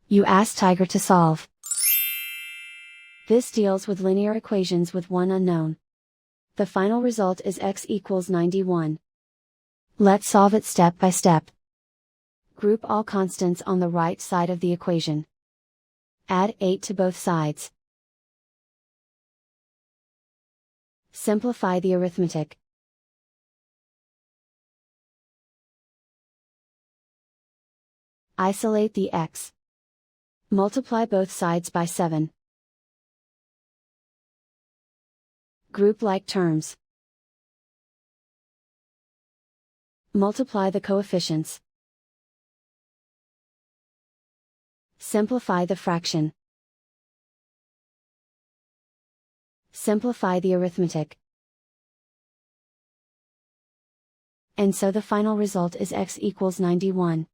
You ask Tiger to solve. This deals with linear equations with one unknown. The final result is x equals 91. Let's solve it step by step. Group all constants on the right side of the equation. Add 8 to both sides. Simplify the arithmetic. Isolate the x. Multiply both sides by 7. Group like terms. Multiply the coefficients. Simplify the fraction. Simplify the arithmetic. And so the final result is x equals 91.